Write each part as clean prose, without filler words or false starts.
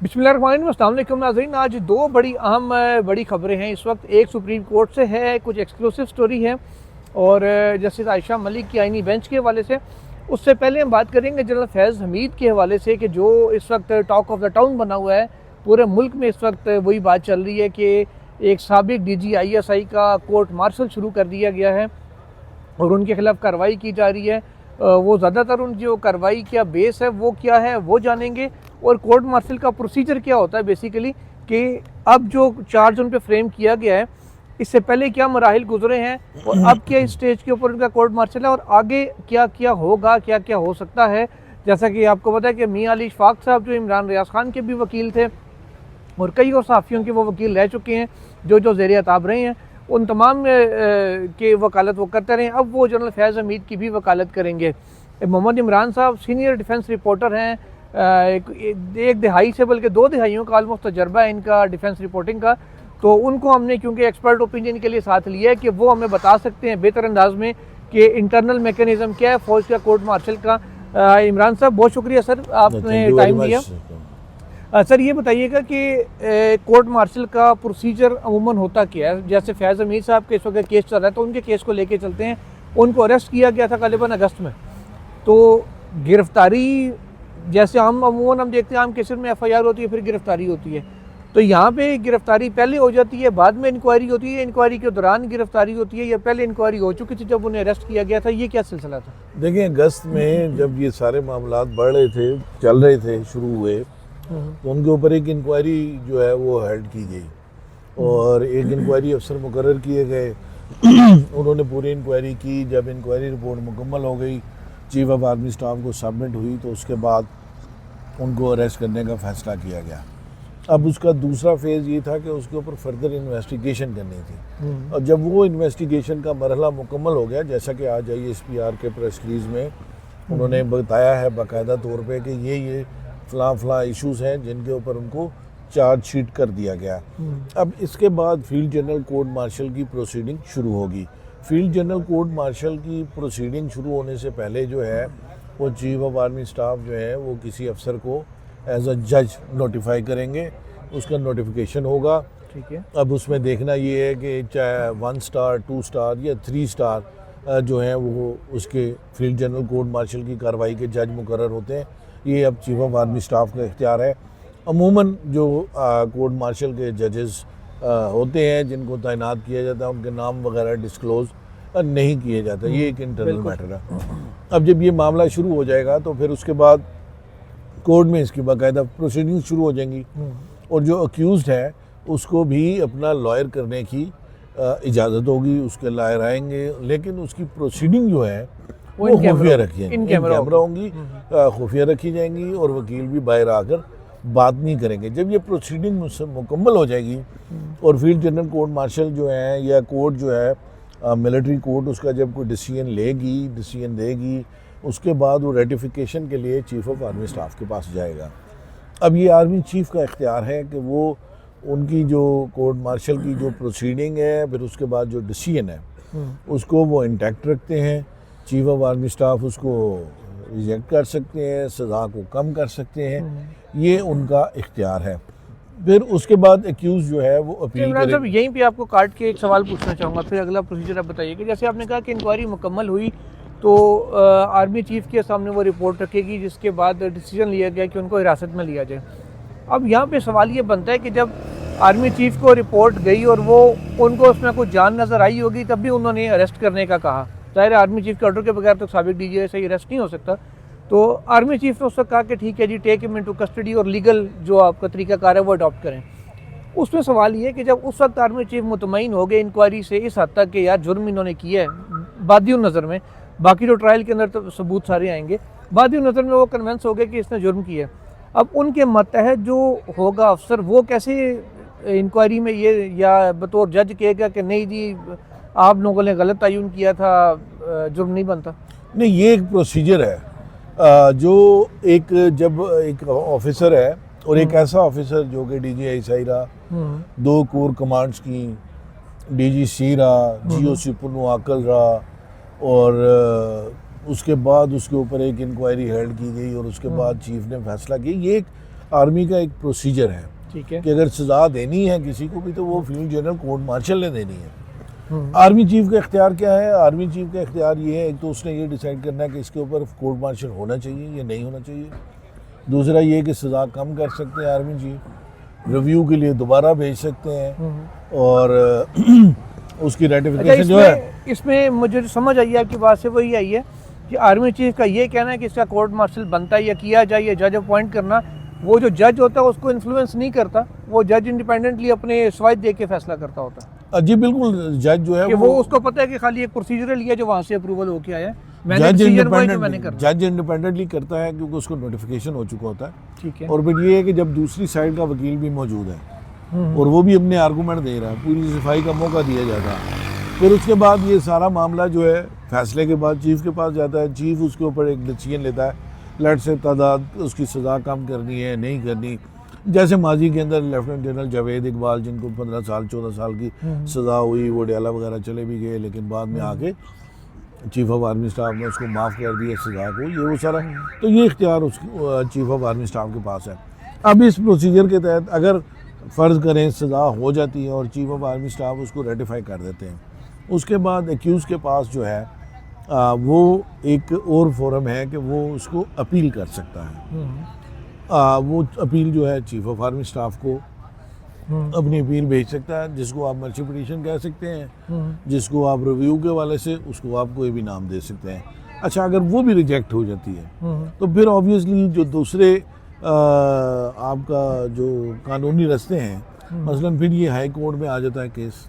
बिस्मिल्लाहिर्रहमानिर्रहीम, अस्सलाम वालेकुम नाज़रीन। आज दो बड़ी खबरें हैं इस वक्त। एक सुप्रीम कोर्ट से है, कुछ एक्सक्लूसिव स्टोरी है, और जस्टिस आयशा मलिक की आईनी बेंच के हवाले से। उससे पहले हम बात करेंगे जनरल फैज़ हमीद के हवाले से कि जो इस वक्त टॉक ऑफ द टाउन बना हुआ है पूरे मुल्क में। इस वक्त वही बात चल रही है कि एक साबिक DG ISI का कोर्ट मार्शल शुरू कर दिया गया है और उनके खिलाफ कार्रवाई की जा रही है। वो ज़्यादातर उन जो कार्रवाई का बेस है वो क्या है वो जानेंगे, और कोर्ट मार्शल का प्रोसीजर क्या होता है बेसिकली, कि अब जो चार्ज उन पे फ्रेम किया गया है इससे पहले क्या मराहिल गुजरे हैं और अब क्या इस स्टेज के ऊपर उनका कोर्ट मार्शल है, और आगे क्या क्या होगा, क्या क्या हो सकता है। जैसा कि आपको पता है कि मियां अली इशफाक साहब जो इमरान रियाज खान के भी वकील थे और कई और सहाफ़ियों के वो वकील रह चुके हैं जो ज़ेर अताब रहे हैं, उन तमाम के वकालत वो करते रहे। अब वो जनरल फैज़ हमीद की भी वकालत करेंगे। मोहम्मद इमरान साहब सीनियर डिफेंस रिपोर्टर हैं, एक दिहाई से बल्कि 2 दिहाइयों का ऑलमोस्ट तजर्बा है इनका डिफेंस रिपोर्टिंग का। तो उनको हमने क्योंकि एक्सपर्ट ओपिनियन के लिए साथ लिया है कि वो हमें बता सकते हैं बेहतर अंदाज में कि इंटरनल मैकेनिज़्म क्या है फ़ौज का कोर्ट मार्शल का। इमरान साहब बहुत शुक्रिया सर, आपने टाइम दिया। सर ये बताइएगा कि कोर्ट मार्शल का प्रोसीजर अमूमन होता क्या है। जैसे फैज़ हमीद साहब के इस वक्त केस चल रहा है तो उनके केस को लेके चलते हैं। उनको अरेस्ट किया गया था ग़ालिबन अगस्त में, तो गिरफ्तारी जैसे अमूमन हम देखते हैं आम केसेस में FIR होती है फिर गिरफ्तारी होती है, तो यहाँ पे गिरफ्तारी पहले हो जाती है बाद में इंक्वायरी होती है, इंक्वायरी के दौरान गिरफ्तारी होती है, या पहले इंक्वायरी हो चुकी थी जब उन्हें अरेस्ट किया गया था, ये क्या सिलसिला था? देखिए, अगस्त में जब ये सारे मामला बढ़ रहे थे, चल रहे थे, शुरू हुए, तो उनके ऊपर एक इंक्वायरी जो है वो हेल्ड की गई और एक इंक्वायरी अफसर मुकर्रर किए गए। उन्होंने पूरी इंक्वायरी की। जब इंक्वायरी रिपोर्ट मुकम्मल हो गई, चीफ ऑफ आर्मी स्टाफ को सबमिट हुई, तो उसके बाद उनको अरेस्ट करने का फ़ैसला किया गया। अब उसका दूसरा फेज़ ये था कि उसके ऊपर फर्दर इन्वेस्टिगेशन करनी थी, और जब वो इन्वेस्टिगेशन का मरहला मुकम्मल हो गया, जैसा कि आज ISPR के प्रेस रिलीज़ में उन्होंने बताया है बाकायदा तौर पे कि ये फ़लाँ इश्यूज़ हैं जिनके ऊपर उनको चार्जशीट कर दिया गया। अब इसके बाद फील्ड जनरल कोर्ट मार्शल की प्रोसीडिंग शुरू होगी। फील्ड जनरल कोर्ट मार्शल की प्रोसीडिंग शुरू होने से पहले जो है वो चीफ ऑफ आर्मी स्टाफ जो है वो किसी अफसर को एज अ जज नोटिफाई करेंगे, उसका नोटिफिकेशन होगा। ठीक है। अब उसमें देखना ये है कि चाहे 1 स्टार 2 स्टार या 3 स्टार जो हैं वो उसके फील्ड जनरल कोर्ट मार्शल की कार्रवाई के जज मुकर्रर होते हैं। ये अब चीफ ऑफ आर्मी स्टाफ का इख्तियार है। अमूमन जो कोर्ट मार्शल के जजेस होते हैं जिनको तैनात किया जाता है, उनके नाम वगैरह डिस्क्लोज़ नहीं किए जाते, ये एक इंटरनल मैटर है। अब जब ये मामला शुरू हो जाएगा तो फिर उसके बाद कोर्ट में इसकी बाकायदा प्रोसीडिंग शुरू हो जाएंगी, और जो अक्यूज़ड है उसको भी अपना लॉयर करने की इजाज़त होगी, उसके लॉयर आएंगे, लेकिन उसकी प्रोसीडिंग जो है वो खुफिया रखी जाएंगी, इन कैमरा होंगी, खुफिया रखी जाएंगी, और वकील भी बाहर आकर बात नहीं करेंगे। जब ये प्रोसीडिंग मुकम्मल हो जाएगी और फील्ड जनरल कोर्ट मार्शल जो है या कोर्ट जो है मिलिट्री कोर्ट उसका जब कोई डिसीजन देगी, उसके बाद वो रेटिफिकेशन के लिए चीफ ऑफ आर्मी स्टाफ के पास जाएगा। अब ये आर्मी चीफ का इख्तियार है कि वो उनकी जो कोर्ट मार्शल की जो प्रोसीडिंग है फिर उसके बाद जो डिसीजन है उसको वो इंटैक्ट रखते हैं। चीफ ऑफ आर्मी स्टाफ उसको रिजेक्ट कर सकते हैं, सज़ा को कम कर सकते हैं, ये उनका इख्तियार है। फिर उसके बाद एक्यूज़ जो है वो अपील इमरान साहब यहीं पे आपको काट के एक सवाल पूछना चाहूँगा, फिर अगला प्रोसीजर आप बताइए कि जैसे आपने कहा कि इंक्वायरी मुकम्मल हुई तो आर्मी चीफ के सामने वो रिपोर्ट रखेगी, जिसके बाद डिसीजन लिया गया कि उनको हिरासत में लिया जाए। अब यहाँ पे सवाल ये बनता है कि जब आर्मी चीफ को रिपोर्ट गई और वो उनको उसमें कुछ जान नज़र आई होगी तब भी उन्होंने अरेस्ट करने का कहा। ज़ाहिर है आर्मी चीफ के ऑर्डर के बगैर तो साबिक DG ISI अरेस्ट नहीं हो सकता, तो आर्मी चीफ ने उससे कहा कि ठीक है जी, टेक हिम इनटू कस्टडी और लीगल जो आपका तरीकाकार है वो अडॉप्ट करें। उसमें सवाल ये है कि जब उस वक्त आर्मी चीफ मुतमईन हो गए इंक्वायरी से इस हद तक कि यार जुर्म इन्होंने किया है बादियों नज़र में, बाकी जो ट्रायल के अंदर तो सबूत सारे आएंगे, बादियों नज़र में वो कन्वेंस हो गए कि इसने जुर्म किया है, अब उनके मतहत जो होगा अफसर वो कैसे इंक्वायरी में ये या बतौर जज कहेगा कि नहीं जी आप लोगों ने गलत तयन किया था, जुर्म नहीं बनता? नहीं, ये एक प्रोसीजर है। जो जब एक ऑफिसर है और एक ऐसा ऑफिसर जो कि DG ISI रहा, 2 कोर कमांड्स की DGC रहा, GOC पुन्नु आकल रहा, और उसके बाद उसके ऊपर एक इंक्वायरी हेल्ड की गई और उसके बाद चीफ ने फैसला किया। ये एक आर्मी का एक प्रोसीजर है ठीक है। कि अगर सज़ा देनी है किसी को भी तो वो फील्ड जनरल कोर्ट मार्शल ने देनी है। आर्मी चीफ का इख्तियार क्या है? आर्मी चीफ का इख्तियार ये है, एक तो उसने ये डिसाइड करना है कि इसके ऊपर कोर्ट मार्शल होना चाहिए या नहीं होना चाहिए। दूसरा ये कि सज़ा कम कर सकते हैं आर्मी चीफ, रिव्यू के लिए दोबारा भेज सकते हैं और उसकी रेटिफिकेशन जो है। इसमें मुझे जो समझ आई है आपकी बात से वो ये आई है कि आर्मी चीफ का ये कहना है कि इसका कोर्ट मार्शल बनता है या किया जाए, या जज अपॉइंट करना, वो जो जज होता है उसको इन्फ्लुएंस नहीं करता, वो जज इंडिपेंडेंटली अपने सवाइद दे के फैसला करता होता है। जी बिल्कुल, जज जो है कि वो उसको पता है कि खाली एक प्रोसीजरल लिया जो वहाँ से अप्रूवल होके आया है, जज इंडिपेंडेंटली करता है क्योंकि उसको नोटिफिकेशन हो चुका होता है। ठीक है। और फिर ये है कि जब दूसरी साइड का वकील भी मौजूद है और वो भी अपने आर्गूमेंट दे रहा है, पूरी सफाई का मौका दिया जाता है, फिर उसके बाद ये सारा मामला जो है फैसले के बाद चीफ के पास जाता है। चीफ उसके ऊपर एक डिसीजन लेता है, लेट से तादाद उसकी सज़ा कम करनी है नहीं करनी। जैसे माजी के अंदर लेफ्टिनेंट जनरल जावेद इकबाल जिनको 15 साल 14 साल की सज़ा हुई, वो डेला वगैरह चले भी गए, लेकिन बाद में आके चीफ ऑफ आर्मी स्टाफ ने उसको माफ़ कर दिया सज़ा को, ये वो सारा। तो ये इख्तियार उस चीफ ऑफ आर्मी स्टाफ के पास है। अब इस प्रोसीजर के तहत अगर फ़र्ज़ करें सज़ा हो जाती है और चीफ ऑफ आर्मी स्टाफ उसको रेटिफाई कर देते हैं, उसके बाद एक्यूज़ के पास जो है वो एक और फोरम है कि वो उसको अपील कर सकता है। वो अपील जो है चीफ ऑफ आर्मी स्टाफ को अपनी अपील भेज सकता है, जिसको आप मर्सी पिटीशन कह सकते हैं, जिसको आप रिव्यू के वाले से उसको आप कोई भी नाम दे सकते हैं। अच्छा, अगर वो भी रिजेक्ट हो जाती है तो फिर ऑब्वियसली जो दूसरे आपका जो कानूनी रास्ते हैं, मसलन फिर ये हाई कोर्ट में आ जाता है केस,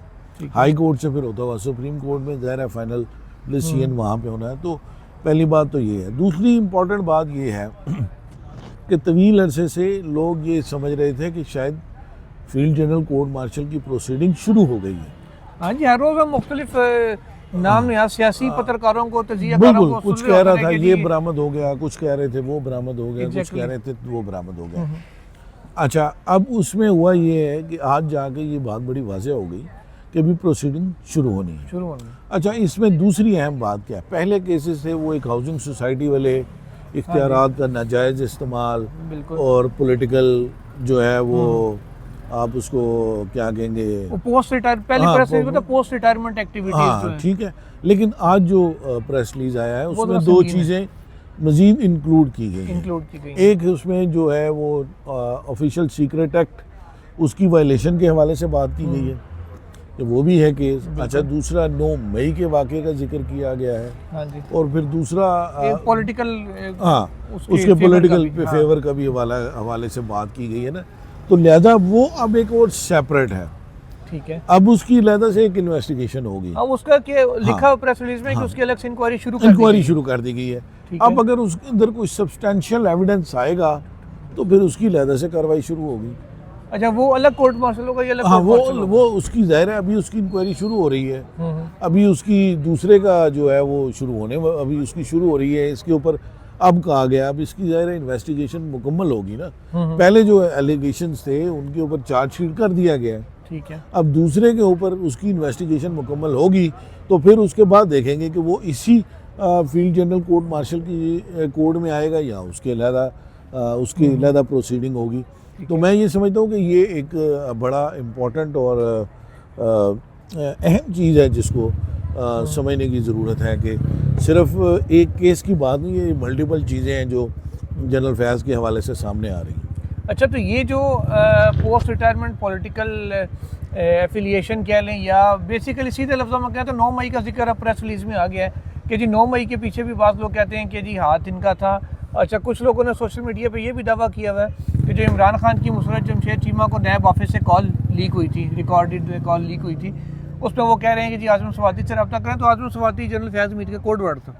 हाई कोर्ट से फिर होता हुआ सुप्रीम कोर्ट में, ज़ाहिर है फाइनल डिसीजन वहाँ पे होना है। तो पहली बात तो ये है। दूसरी इम्पॉर्टेंट बात ये है कि तवील अरसे से लोग ये समझ रहे थे कि शायद फील्ड जनरल कोर्ट मार्शल की प्रोसीडिंग शुरू हो गई है। हाँ जी, हर रोज़ हम मुख्तलिफ नाम यहाँ सियासी पत्रकारों को, तजियाकारों को कुछ कह रहा था ये बरामद हो गया, कुछ कह रहे थे वो बरामद हो गया, कुछ कह रहे थे वो बरामद हो गया। अच्छा, अब उसमें हुआ ये है कि आज जाके ये बात बड़ी वाज़ेह हो गई कि अभी प्रोसीडिंग शुरू होनी है। अच्छा, इसमें दूसरी अहम बात क्या है, पहले केसेस थे वो एक हाउसिंग सोसाइटी वाले इख्तियारात का नाजायज़ इस्तेमाल और पॉलिटिकल जो है वो आप उसको क्या कहेंगे, पोस्ट रिटायर, पहले प्रेस रिलीज में पोस्ट रिटायरमेंट एक्टिविटीज, ठीक है। लेकिन आज जो प्रेस रिलीज आया है उसमें दो चीज़ें मज़ीद इंक्लूड की गई। एक उसमें जो है वो ऑफिशियल सीक्रेट एक्ट, उसकी वायलेशन के हवाले से बात की गई है, तो वो भी है केस। अच्छा, दूसरा 9 मई के वाक़े का जिक्र किया गया है। हाँ जी। और फिर दूसरा पॉलिटिकल, उसके पॉलिटिकल फेवर का भी हवाले से बात की गई है ना, तो लिहाजा वो अब एक और सेपरेट है। ठीक है। अब उसकी लिहाजा से एक इन्वेस्टिगेशन होगी। अब उसका क्या लिखा प्रेस रिलीज में कि उसकी अलग से इंक्वायरी शुरू कर दी गई है। अब अगर उसके अंदर कोई सब्सटेंशियल एविडेंस आएगा तो फिर उसकी लिहाजा से कार्रवाई शुरू होगी। अच्छा, वो अलग कोर्ट मार्शल होगा या अलग? हाँ, वो उसकी ज़ाहिर है, अभी उसकी इंक्वायरी शुरू हो रही है। अभी उसकी दूसरे का जो है वो अभी उसकी शुरू हो रही है इसके ऊपर। अब कहा गया, अब इसकी ज़ाहिर है इन्वेस्टिगेशन मुकम्मल होगी ना। पहले जो एलिगेशंस थे उनके ऊपर चार्जशीट कर दिया गया है, ठीक है। अब दूसरे के ऊपर उसकी इन्वेस्टिगेशन मुकम्मल होगी तो फिर उसके बाद देखेंगे कि वो इसी फील्ड जनरल कोर्ट मार्शल की कोर्ट में आएगा या उसके अलहदा प्रोसीडिंग होगी। तो मैं ये समझता हूँ कि ये एक बड़ा इम्पोर्टेंट और अहम चीज़ है जिसको समझने की ज़रूरत है कि सिर्फ एक केस की बात नहीं है, मल्टीपल चीज़ें हैं जो जनरल फैज़ के हवाले से सामने आ रही हैं। अच्छा, तो ये जो पोस्ट रिटायरमेंट पॉलिटिकल एफिलिएशन कह लें या बेसिकली सीधे लफ्ज़ों में कहें तो 9 मई का जिक्र अब प्रेस रिलीज़ में आ गया है कि जी 9 मई के पीछे भी बाज़ लोग कहते हैं कि जी हाथ इनका था। अच्छा, कुछ लोगों ने सोशल मीडिया पे ये भी दावा किया हुआ है कि जो इमरान खान की मुसर्रत जमशेद चीमा को नैब ऑफिस से कॉल लीक हुई थी, रिकॉर्डेड कॉल लीक हुई थी, उसमें वो कह रहे हैं कि जी आज़म सवाती से रब्ता करें, तो आज़म सवाती जनरल फैज़ मीर का कोड वर्ड था।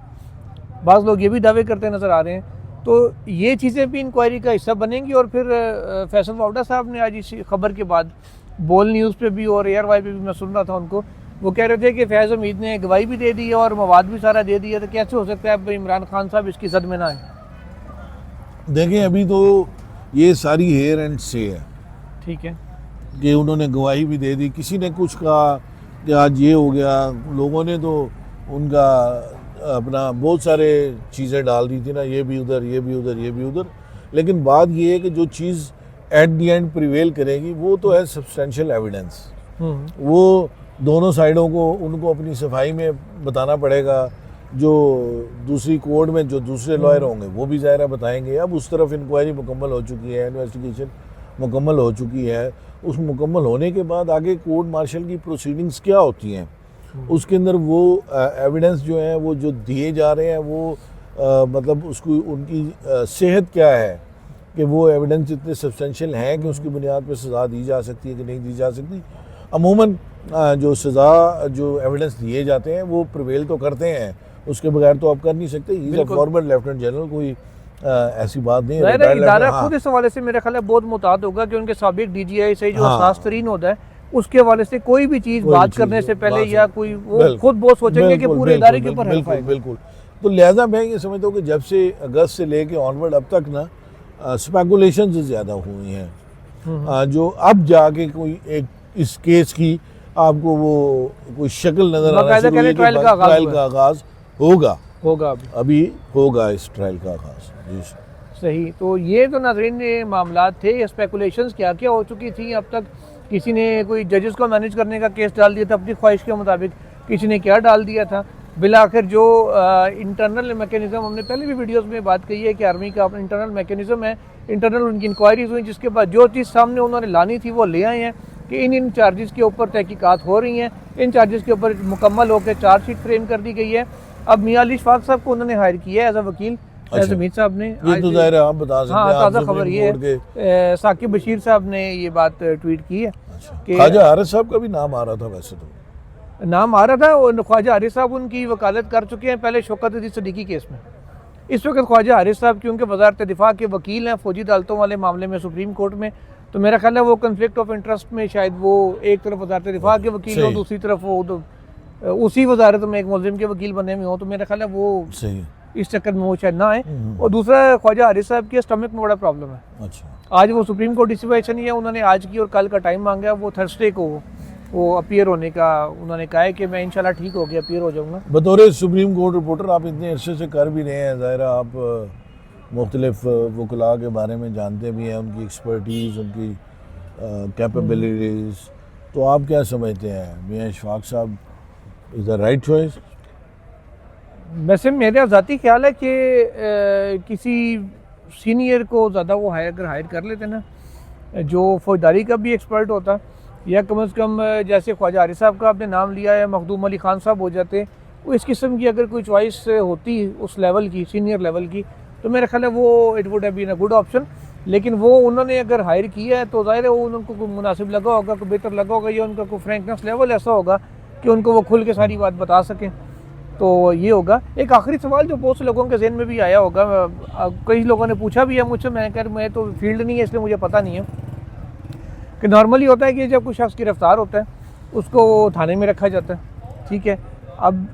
बाज़ लोग ये भी दावे करते नज़र आ रहे हैं। तो ये चीज़ें भी इंक्वायरी का हिस्सा बनेंगी। और फिर फैसल वावडा साहब ने आज इस खबर के बाद बोल न्यूज़ पे भी और एयर वाई पे भी मैं सुन रहा था उनको, वो कह रहे थे कि फैज़ हमीद ने गवाही भी दे दी है और मवाद भी सारा दे दिया, तो कैसे हो सकता है अब इमरान खान साहब इसकी जद में ना आए? देखें, अभी तो ये सारी हेयर एंड से है, ठीक है, कि उन्होंने गवाही भी दे दी, किसी ने कुछ कहा कि आज ये हो गया, लोगों ने तो उनका अपना बहुत सारे चीज़ें डाल दी थी ना, ये भी उधर, ये भी उधर, ये भी उधर। लेकिन बात ये है कि जो चीज़ एट दी एंड प्रिवेल करेगी वो तो है सब्सटेंशियल एविडेंस। वो दोनों साइडों को उनको अपनी सफाई में बताना पड़ेगा। जो दूसरी कोर्ट में जो दूसरे लॉयर होंगे वो भी ज़ाहिर है बताएंगे। अब उस तरफ इंक्वायरी मुकम्मल हो चुकी है, इन्वेस्टिगेशन मुकम्मल हो चुकी है। उस मुकम्मल होने के बाद आगे कोर्ट मार्शल की प्रोसीडिंग्स क्या होती हैं, उसके अंदर वो एविडेंस जो है वो जो दिए जा रहे हैं वो मतलब उसको उनकी सेहत क्या है कि वो एविडेंस इतने सब्सटेंशियल हैं कि उसकी बुनियाद पर सज़ा दी जा सकती है कि नहीं दी जा सकती। अमूमन जो सज़ा जो एविडेंस दिए जाते हैं वो प्रिवेल तो करते हैं, उसके बगैर तो आप कर नहीं सकते। He is a former lieutenant general, कोई ऐसी बात नहीं है। इदारा खुद इस हवाले से मेरा ख्याल है बहुत मुताद होगा कि उनके साबिक डीजीआई से जो हसास तरीन होता है उसके हवाले से कोई भी चीज़ बात करने से पहले या कोई वो खुद बहुत सोचेंगे कि पूरे इदारे के ऊपर बिल्कुल बिल्कुल। तो लिहाजा मैं ये समझता हूँ कि जब से अगस्त से लेके ऑनवर्ड अब तक ना स्पेकुलेशन ज़्यादा हुई हैं, जो अब जाके कोई एक इस केस की आपको वो कोई शक्ल नजर आना शुरू हुई कि ट्रायल का आगाज होगा अभी होगा इस ट्रायल का आगाज। जी सही। तो ये तो नाज़रीन ये मामला थे, स्पेकुलेशंस क्या क्या हो चुकी थी अब तक। किसी ने कोई जजेस को मैनेज करने का केस डाल दिया था अपनी ख्वाहिश के मुताबिक, किसी ने क्या डाल दिया था। बिलाखिर जो इंटरनल मैकेनिज़्म, हमने पहले भी वीडियोस में बात कही है कि आर्मी का अपना इंटरनल मैकेनिज़्म है, इंटरनल उनकी इंक्वायरीज हुई जिसके बाद जो चीज़ सामने उन्होंने लानी थी वो ले आए हैं कि इन चार्जेस के ऊपर तहकीकात हो रही हैं, इन चार्जेस के ऊपर मुकम्मल होकर चार्जशीट फ्रेम कर दी गई है। अब मियां अली इशफाक साहब को उन्होंने हायर किया है एज अ वकील। मीर साहब ने, ये तो ज़ाहिर है आप बता सकते हैं। हाँ, ताज़ा खबर ये है, साकिब बशीर साहब ने ये बात ट्वीट की है कि ख्वाजा हारिस साहब का भी नाम आ रहा था। वैसे तो नाम आ रहा था, और ख्वाजा हारिस साहब उनकी वकालत कर चुके हैं पहले शौकत अली सिद्दीकी केस में। इस वक्त ख्वाजा हारिस साहब क्योंकि वजारत दिफा के वकील हैं फौजी अदालतों वाले मामले में सुप्रीम कोर्ट में, तो मेरा ख्याल है वो कन्फ्लिक्ट ऑफ इंटरेस्ट में शायद वो एक तरफ वजारत दिफा के वकील हो, दूसरी तरफ वो उसी वजारत में एक मुल्जिम के वकील बने हुए हो, तो मेरा ख्याल है वो सही इस चक्कर में वो शायद ना आए। और दूसरा ख्वाजा हारिस साहब के स्टमक में बड़ा प्रॉब्लम है। अच्छा, आज वो सुप्रीम कोर्ट डिस्ट्रीब्यूशन नहीं है, उन्होंने आज की और कल का टाइम मांगा, वो थर्सडे को वो अपीयर होने का उन्होंने कहा है कि मैं इंशाल्लाह ठीक हो गया अपीयर हो जाऊँगा। बतौर सुप्रीम कोर्ट रिपोर्टर आप इतने अरसे से कर भी रहे हैं, ज़ाहिर आप मुख्तलिफ वकला के बारे में जानते भी हैं, उनकी एक्सपर्टीज़, उनकी कैपेबिलिटीज़, तो आप क्या समझते हैं मियां इशफाक साहब इज़ द राइट चॉइस? वैसे मेरा ज़ाती ख्याल है कि किसी सीनियर को ज़्यादा वो हायर कर लेते ना, जो फौजदारी का भी एक्सपर्ट होता, या कम से कम जैसे ख्वाजा हारिस साहब का आपने नाम लिया है, मखदूम अली खान साहब हो जाते, वो इस किस्म की अगर कोई चॉइस होती उस लेवल की, सीनियर लेवल की, तो मेरा ख्याल है वो it would have been a good option. लेकिन वो उन्होंने अगर हायर किया है तो ज़ाहिर है वो उनको मुनासिब लगा होगा, कोई बेहतर लगा होगा, या उनका कोई फ्रैंकनेस लेवल ऐसा होगा कि उनको वो खुल के सारी बात बता सकें, तो ये होगा। एक आखिरी सवाल जो बहुत से लोगों के जहन में भी आया होगा, कई लोगों ने पूछा भी है मुझसे, मैं तो फील्ड नहीं है इसलिए मुझे पता नहीं है, कि नॉर्मली होता है कि जब कोई शख्स गिरफ्तार होता है उसको थाने में रखा जाता है, ठीक है। अब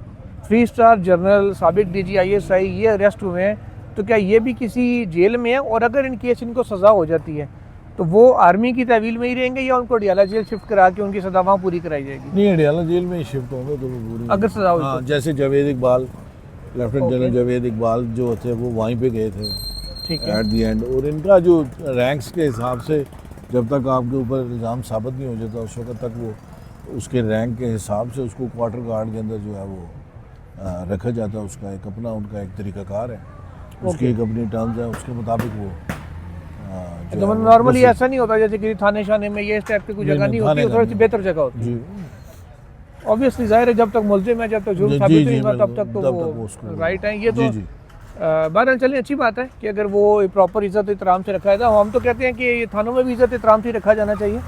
3 स्टार जनरल साबिक DGISI ये अरेस्ट हुए हैं, तो क्या ये भी किसी जेल में है? और अगर इन केस इनको सज़ा हो जाती है तो वो आर्मी की तहवील में ही रहेंगे या उनको अडियाला जेल शिफ्ट करा के उनकी सज़ा वहाँ पूरी कराई जाएगी? नहीं, अडियाला जेल में ही शिफ्ट होंगे तो वो पूरी अगर सज़ा हो। हाँ, जैसे जावेद इकबाल, लेफ्टिनेंट जनरल जावेद इकबाल जो थे वो वहीं पे गए थे, ठीक है, एट दी एंड। और इनका जो रैंक्स के हिसाब से जब तक आपके ऊपर इल्ज़ाम साबित नहीं हो जाता उस वक्त तक वो उसके रैंक के हिसाब से उसको क्वार्टर गार्ड के अंदर जो है वो रखा जाता है। उसका एक अपना उनका एक तरीक़ाकार है, उसकी एक अपनी टर्म्स है, उसके मुताबिक वो तो नॉर्मली ऐसा नहीं होता जैसे कि थाने शाने में ये इस टाइप की कोई जगह नहीं होती, थोड़ी सी बेहतर जगह होती है। ऑब्वियसली जाहिर है जब तक मुल्जिम है, जब तक जुर्म साबित नहीं हुआ तब तक तो वो राइट है। ये तो बहरहाल चलिए अच्छी बात है कि अगर वो प्रॉपर इज़्ज़त एहतराम से रखा है। हम तो कहते हैं कि ये थानों में भी इज़्ज़त एहतराम से रखा जाना चाहिए।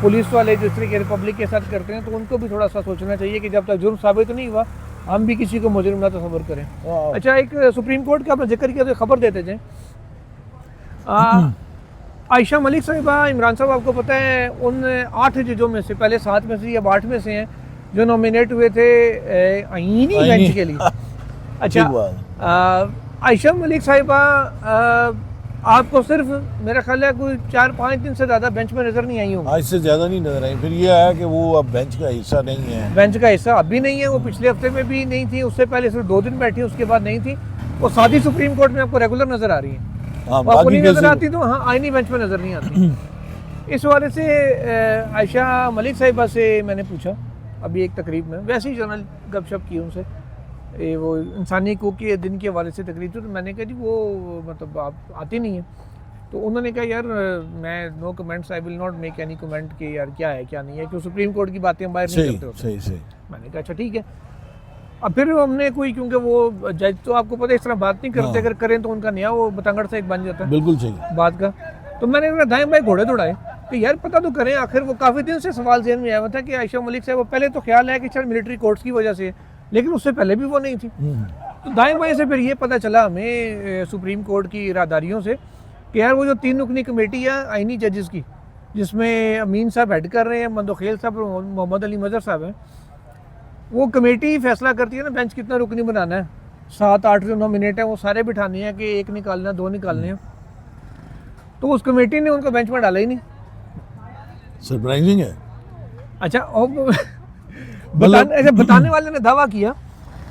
पुलिस वाले जिस तरीके रिपब्लिक के साथ करते हैं तो उनको भी थोड़ा सा सोचना चाहिए कि जब तक जुर्म साबित नहीं हुआ हम भी किसी को मुजरिम ना तस्वर करें। अच्छा, एक सुप्रीम कोर्ट का आपने जिक्र किया तो खबर देते जाए। आयशा मलिक साहिबा, इमरान साहब आपको पता है उन 8 जजों में से, पहले 7 में से या 8 में से हैं जो नॉमिनेट हुए थे आईनी बेंच के लिए। अच्छा, आयशा मलिक साहिबा आपको सिर्फ मेरा ख्याल है कोई 4-5 दिन से ज़्यादा बेंच में नज़र नहीं आई होंगी। आज से ज़्यादा नहीं नज़र आई। फिर ये आया कि वो अब बेंच का हिस्सा नहीं है। बेंच का हिस्सा अभी नहीं है, वो पिछले हफ्ते में भी नहीं थी, उससे पहले सिर्फ 2 दिन बैठी, उसके बाद नहीं थी। वो सादी सुप्रीम कोर्ट में आपको रेगुलर नज़र आ रही है। हाँ, वो आपको बाकी नहीं नजर कैसे- आती तो हाँ आईनी बेंच में नजर नहीं आती। इस हवाले से आयशा मलिक साहिबा से मैंने पूछा अभी एक तकरीब में, वैसे ही जनरल गपशप की उनसे, वो इंसानी हकूक़ के दिन के हवाले से तकरीब थी, तो मैंने कहा जी वो मतलब आप आती नहीं है, तो उन्होंने कहा यार मैं no comments, I will not make any comment कि यार क्या है क्या नहीं है, कि सुप्रीम कोर्ट की बातें हम बाहर नहीं सही करते होते। सही सही। मैंने कहा अच्छा ठीक है। अब फिर हमने कोई, क्योंकि वो जज तो आपको पता है इस तरह बात नहीं करते, हाँ। अगर करें तो उनका नया वो बतंगड़ से एक बन जाता है बिल्कुल सही। बात का। तो मैंने कहा दाएं बाएं घोड़े दौड़ाए कि यार पता तो करें, आखिर वो काफ़ी दिन से सवाल जहन में आया हुआ था कि आयशा मलिक साहब, पहले तो ख्याल है कि चल मिलिट्री कोर्ट्स की वजह से, लेकिन उससे पहले भी वो नहीं थी। तो दाएं बाएं से फिर ये पता चला हमें सुप्रीम कोर्ट की इरादारियों से कि यार वो जो 3 रुकनी कमेटी है आइनी जजेस की, जिसमें अमीन साहब हेड कर रहे हैं, मंदोखेल साहब और मोहम्मद अली मजहर साहब हैं, वो कमेटी फैसला करती है ना बेंच कितना रुकनी बनाना है। 7-8 जो नॉमिनेट है वो सारे बिठाने हैं कि 1 निकालना, 2 निकालने हैं। तो उस कमेटी ने उनको बेंच में डाला ही नहीं। सरप्राइजिंग है। अच्छा बताने वाले ने दावा किया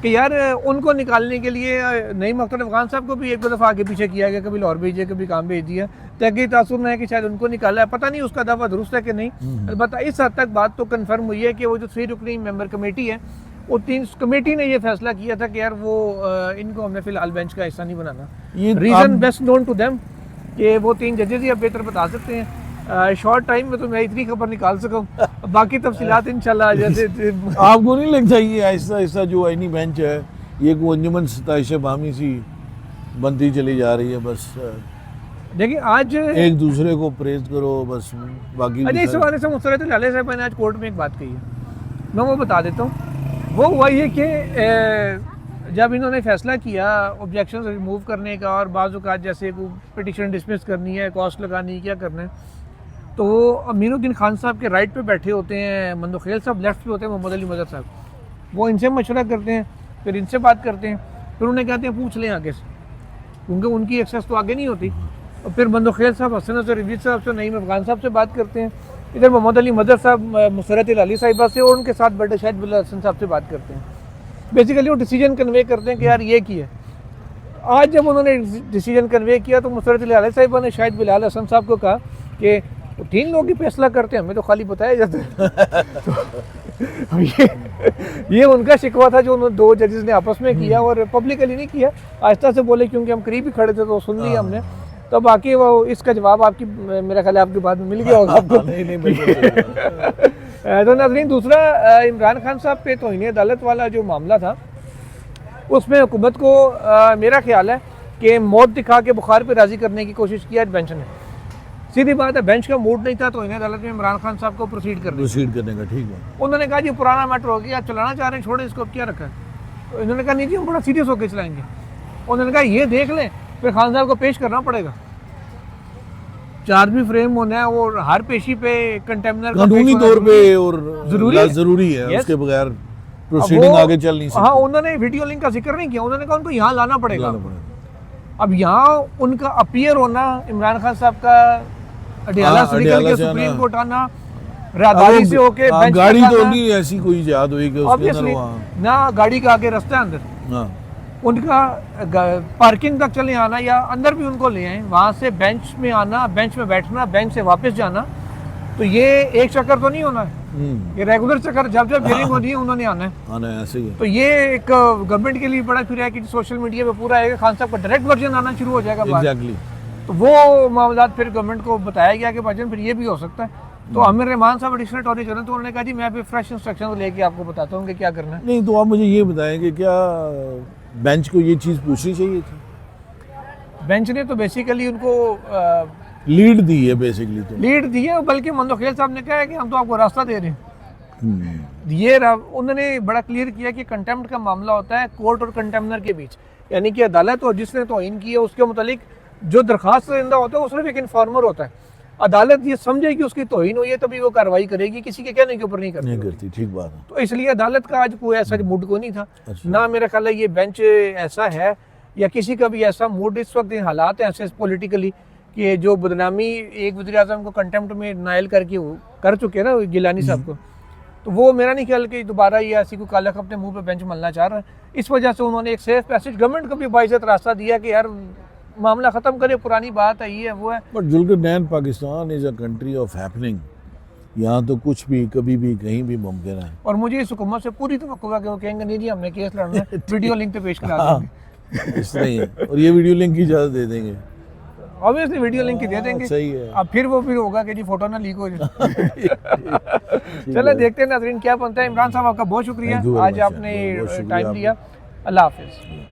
कि यार उनको निकालने के लिए नईम अख्तर अफगान साहब को भी 1-2 दफ़ा आगे पीछे किया गया, कभी लाहौर भेजिए कभी काम भेज दिया, तहकीक तासुर में है कि शायद उनको निकाला है, पता नहीं उसका दावा दुरुस्त है कि नहीं। अलबत्ता इस हद तक बात तो कन्फर्म हुई है कि वो जो 3 रुकनी मेंबर कमेटी है, वो 3 कमेटी ने ये फैसला किया था कि यार वो इनको हमने फिलहाल बेंच का हिस्सा नहीं बनाना। ये reason best known to them कि वो 3 जजेस ही अब बेहतर बता सकते हैं। शॉर्ट टाइम में तो मैं इतनी खबर निकाल सकूँ, बाकी तफसीलात इंशाल्लाह जैसे आपको नहीं लगता ये आहिस्ता आहिस्ता जो आईनी बेंच है ये को अंजुमन सताइश बामी सी बनती चली जा रही है, बस देखिए आज एक दूसरे को प्रेज करो बस, बाकी अजय इस हवाले से मुसरत लाले साहब ने आज कोर्ट में एक बात कही है, मैं वो बता देता हूँ। वो हुआ ये कि जब इन्होंने फैसला किया ऑब्जेक्शन रिमूव करने का और बाज़ औक़ात जैसे को पिटिशन डिसमिस करनी है, कॉस्ट लगानी है, क्या करना है, तो अमीनुद्दीन खान साहब के राइट पे बैठे होते हैं, मंदोखेल साहब लेफ्ट पे होते हैं, मोहम्मद अली मजहर साहब, वो इनसे मशवरा करते हैं, फिर इनसे बात करते हैं, फिर उन्हें कहते हैं पूछ लें आगे से, क्योंकि उनकी एक्सेस तो आगे नहीं होती। और फिर मंदोखेल साहब हसन नज़र रिजवी साहब से, नईम अफगान साहब से बात करते हैं, इधर मोहम्मद अली मजहर साहब मुसरत अली साहिबा से और उनके साथ बड़े शाहिद बिलाल हसन साहब से बात करते हैं। बेसिकली वो डिसीजन कन्वे करते हैं कि यार ये की है। आज जब उन्होंने डिसीजन कन्वे किया तो मुसरत अली साहिबा ने शाहिद बिलाल हसन साहब को कहा कि 3 लोग ही फैसला करते हैं, हमें तो खाली बताया जाता है। तो ये उनका शिकवा था जो उन्होंने 2 जजेस ने आपस में किया और पब्लिकली नहीं किया, आहिस्ता से बोले, क्योंकि हम करीब ही खड़े थे तो सुन लिया हमने। तो बाकी वो इसका जवाब आपकी मेरा ख्याल है आपके बाद में मिल गया होगा आपको। नहीं बिल्कुल। तो नाज़रीन, दूसरा इमरान खान साहब पे तौहीन अदालत वाला जो मामला था, उसमें हुकूमत को मेरा ख्याल है कि मौत दिखा के बुखार पे राज़ी करने की कोशिश की आज बेंच ने। सीधी बात है, बेंच का मूड नहीं था तो इन्हें अदालत में इमरान खान साहब को प्रोसीड करने का। ठीक है। उन्होंने कहा जी पुराना मैटर हो गया, आप चलाना चाह रहे हैं, छोड़े इसको, अब क्या रखा है। तो इन्होंने कहा नहीं जी हम बड़ा सीरियस होकर चलाएंगे। उन्होंने कहा ये देख लें, फिर खान साहब को पेश करना पड़ेगा, चार्ज भी फ्रेम होना है और हर पेशी पे कंटेम्नर कानूनी तौर पे और जरूरी है, उसके बगैर प्रोसीडिंग आगे चल नहीं सकती। हाँ, उन्होंने वीडियो लिंक का जिक्र नहीं किया, उन्होंने कहा उनको यहाँ लाना पड़ेगा। अब यहाँ उनका अपीयर होना, इमरान खान साहब का अडियाला से निकल के सुप्रीम कोर्ट आना, राहदारी से होके बेंच गाड़ी तो नहीं ऐसी कोई इजाद हुई कि उसके अंदर ना गाड़ी का आगे रास्ता है अंदर, उनका पार्किंग तक चले आना या अंदर भी उनको ले आए, वहाँ से बेंच में आना, बेंच में बैठना, बेंच से वापस जाना, तो ये एक चक्कर तो नहीं होना है, ये रेगुलर चक्कर जब जब हियरिंग होनी है उन्होंने आना है। ऐसे ही है। तो ये एक गवर्नमेंट के लिए बड़ा फिर है कि सोशल मीडिया पे पूरा है खान साहब का डायरेक्ट वर्जन आना शुरू हो जाएगा। एग्जैक्टली। तो वो मामला फिर गवर्नमेंट को बताया गया कि भाईजान फिर ये भी हो सकता है। तो आमिर रहमान साहब एडिशनल अटॉर्नी जनरल, तो उन्होंने कहा जी मैं अभी फ्रेश इंस्ट्रक्शन लेके आपको बताता हूँ कि क्या करना है। नहीं तो आप मुझे ये बताएं कि क्या बेंच को ये चीज़ पूछनी चाहिए थी? बेंच ने तो बेसिकली उनको लीड दी है, बेसिकली तो लीड दी है, बल्कि मंदोखेल साहब ने कहा है कि हम तो आपको रास्ता दे रहे हैं। ये उन्होंने बड़ा क्लियर किया कि कंटेम्प्ट का मामला होता है कोर्ट और कंटेम्नर के बीच, यानी कि अदालत और जिसने तौहीन की है उसके मुतालिक जो दरखास्त दरिंदा होता है वो सिर्फ एक इन्फॉर्मर होता है। अदालत ये समझे कि उसकी तौहीन हुई है तभी वो कार्रवाई करेगी, किसी के कहने के ऊपर नहीं करती। ठीक बात है। तो इसलिए अदालत का आज कोई ऐसा मूड को नहीं था। ना मेरा ख्याल है ये बेंच ऐसा है या किसी का भी ऐसा मूड। इस वक्त हालात हैं ऐसे पॉलिटिकली कि जो बदनामी एक वज़ीर आज़म को कंटेम्प्ट में नायल करके कर चुके हैं ना गिलानी साहब को, तो वो मेरा नहीं ख्याल कि दोबारा ये ऐसी को कालक अपने मुंह पे बेंच मलना चाह रहा है। इस वजह से उन्होंने एक सेफ पैसेज गवर्नमेंट को भी बाइज़्ज़त रास्ता दिया कि यार मामला ख़त्म करे, पुरानी बात है, ये है वो है। But Zulqarnain, Pakistan is a country of happening. यहाँ तो कुछ भी कभी भी कहीं भी मुमकिन है। और मुझे इस हुकूमत से पूरी तवक्कुआ है कि वो कहेंगे नहीं जी हमने केस लड़ना है, वीडियो लिंक पे पेश करा देंगे। इस तरह ही है, और ये वीडियो लिंक की इजाज़त दे देंगे। ऑब्वियसली वीडियो लिंक ही दे देंगे। सही है। अब फिर वो फिर होगा कि जी फोटो ना लीक हो जाए। चलो देखते हैं नाज़रीन क्या बनता है। इमरान साहब आपका बहुत शुक्रिया, Thank you very आज much, आपने बहुत शुक्रिया टाइम आपका। दिया। अल्लाह हाफिज़।